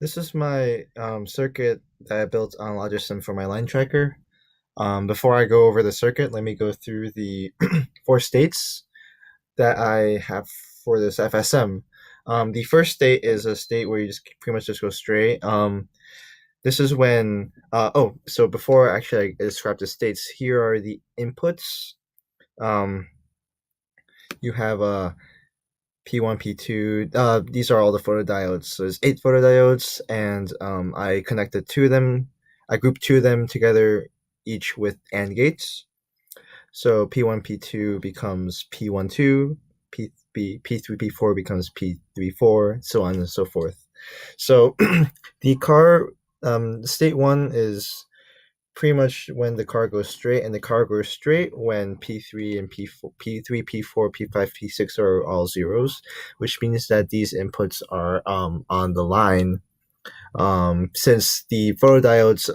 This is my circuit that I built on Logisim for my line tracker. Before I go over the circuit, let me go through the four states that I have for this FSM. The first state is a state where you just pretty much just go straight. This is when, so before actually I describe the states, here are the inputs. Um, you have P1, P2. These are all the photodiodes. So there's eight photodiodes, and I connected two of them. I grouped two of them together, each with AND gates. So P1, P2 becomes P12, P3, P4 becomes P3, 4, so on and so forth. So the state one is pretty much when the car goes straight, and the car goes straight when P3 and P4, P3, P4, P5, P6 are all zeros, which means that these inputs are on the line. Since the photodiodes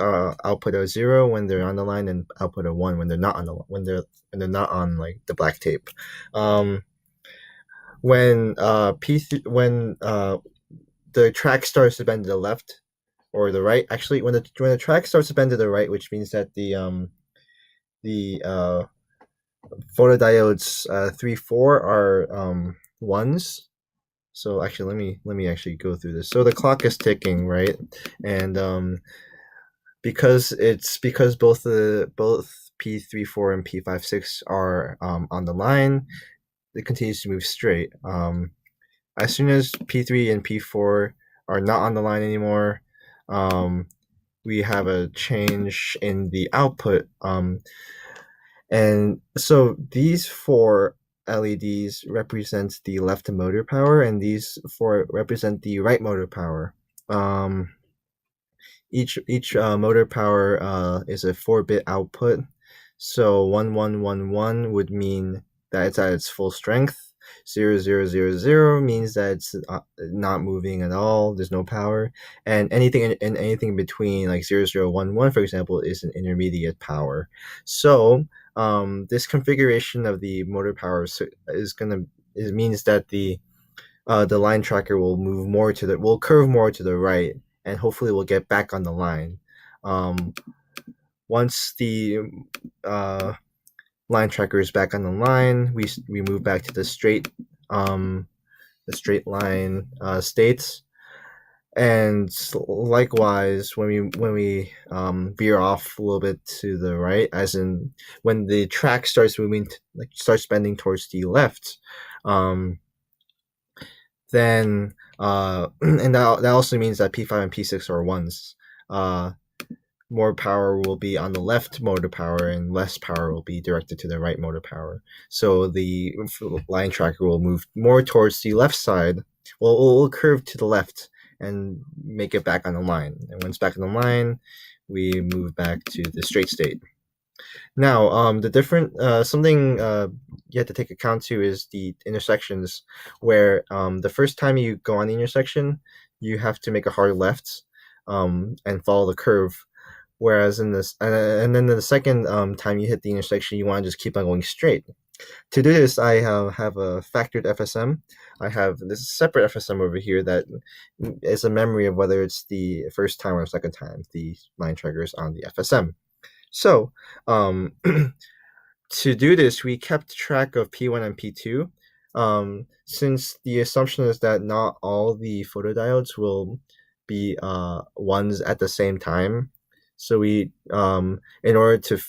output a zero when they're on the line and output a one when they're not on the when they're not on like the black tape. Um, when when the track starts to bend to the left or the right, actually when the track starts to bend to the right, which means that the photodiodes 3 4 are ones. So actually let me actually go through this. So the clock is ticking, right? And because both P3 4 and P5 6 are on the line, it continues to move straight. As soon as P3 and P4 are not on the line anymore, we have a change in the output. And so these four LEDs represent the left motor power, and these four represent the right motor power. Um, each motor power is a 4-bit output. So 1111 would mean that it's at its full strength. 0000 means that it's not moving at all. There's no power, and anything in between, like 0011, for example, is an intermediate power. So this configuration of the motor power is gonna it means that the line tracker will curve more to the right, and hopefully will get back on the line. Um, Once uh, line tracker is back on the line, we move back to the straight line states. And likewise, when we veer off a little bit to the right, as in when the track starts moving, starts bending towards the left, um, then and that also means that P5 and P6 are ones. Uh, More power will be on the left motor power, and less power will be directed to the right motor power. So the line tracker will move more towards the left side. Well, it will curve to the left and make it back on the line. And when it's back on the line, we move back to the straight state. Now, the different something you have to take account to is the intersections, where the first time you go on the intersection, you have to make a hard left and follow the curve. Whereas and then the second time you hit the intersection, you want to just keep on going straight. To do this, I have a factored FSM. I have this separate FSM over here that is a memory of whether it's the first time or second time the line tracker is on the FSM. So, to do this, we kept track of P1 and P2. Since the assumption is that not all the photodiodes will be ones at the same time, so we in order to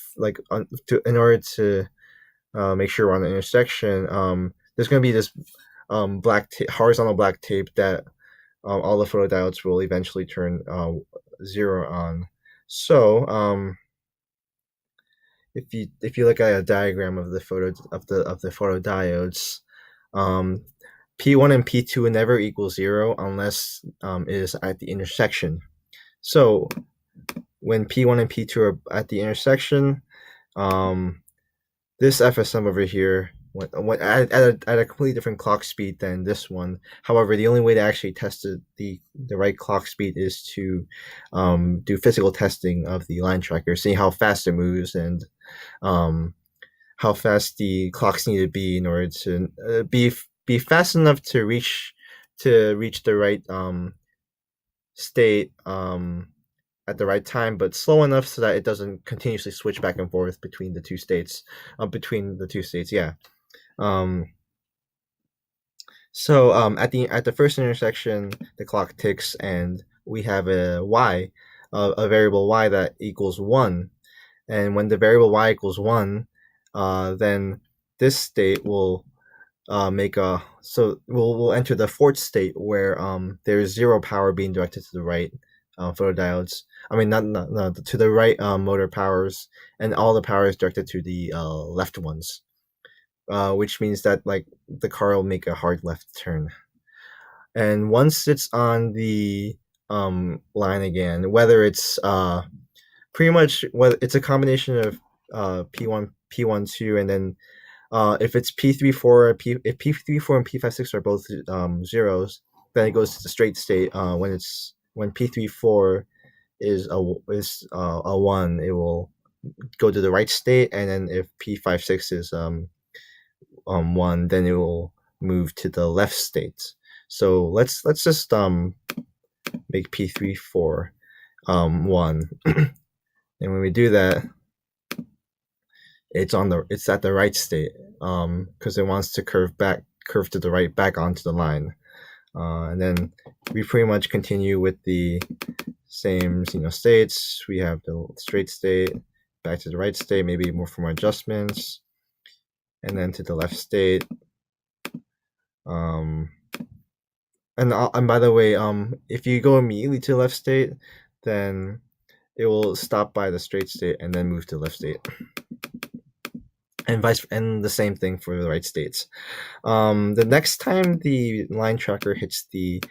in order to make sure we're on the intersection, there's going to be this horizontal black tape that all the photodiodes will eventually turn zero on. So if you look at a diagram of the photodiodes, um, P1 and P2 never equal zero unless it is at the intersection. So when P1 and P2 are at the intersection, this FSM over here went at a completely different clock speed than this one. However, the only way to actually test the right clock speed is to do physical testing of the line tracker, see how fast it moves and um, how fast the clocks need to be in order to be fast enough to reach the right state at the right time, but slow enough so that it doesn't continuously switch back and forth between the two states. Between the two states, yeah. Um, at the first intersection, the clock ticks, and we have a variable y that equals 1. And when the variable y equals 1, then this state will make a so we'll enter the fourth state where there's zero power being directed to the right photodiodes. I mean, not no, to the right motor powers, and all the power is directed to the left ones, which means that like the car will make a hard left turn. And once it's on the line again, whether it's pretty much what it's a combination of P1 P12, and then if it's P34, if P34 and P56 are both zeros, then it goes to the straight state. When P34 is a 1, it will go to the right state, and then if P56 is 1, then it will move to the left state. So let's just make P34 1, and when we do that, it's at the right state because it wants to curve to the right back onto the line, and then we pretty much continue with the same states. We have the straight state, back to the right state, maybe more for more adjustments, and then to the left state. um and by the way, if you go immediately to the left state, then it will stop by the straight state and then move to the left state, and the same thing for the right states. The next time the line tracker hits the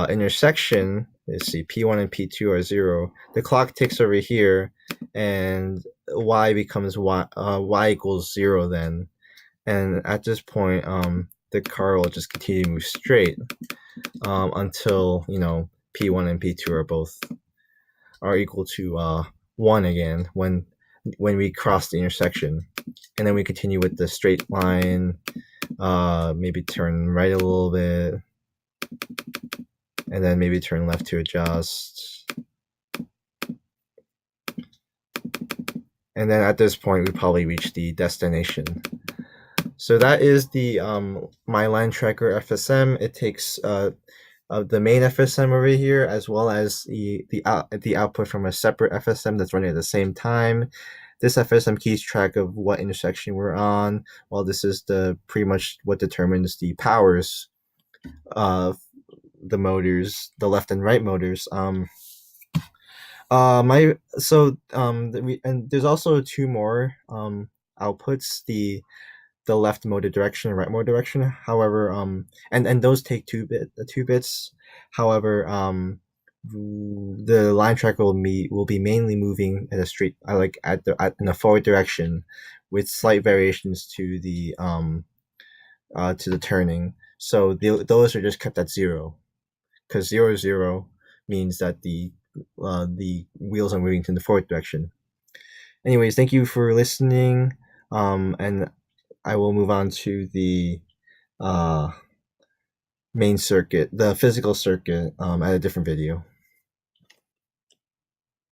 intersection, let's see, P1 and P2 are 0. The clock ticks over here, and y becomes y equals 0 then. And at this point, the car will just continue to move straight until P1 and P2 are equal to 1 again when we cross the intersection, and then we continue with the straight line. Maybe turn right a little bit, and then maybe turn left to adjust. And then at this point, we probably reach the destination. So that is the My Line Tracker FSM. It takes the main FSM over here, as well as the output from a separate FSM that's running at the same time. This FSM keeps track of what intersection we're on, while this is pretty much what determines the powers of the motors, the left and right motors. And there's also two more outputs, the left motor direction and right motor direction. However, and those take 2 bits. However, the line tracker will be mainly moving at a straight, in a forward direction, with slight variations to the turning. So those are just kept at 0, because 0 means that the wheels are moving in the forward direction. Anyways, thank you for listening, and I will move on to the main circuit, the physical circuit, at a different video.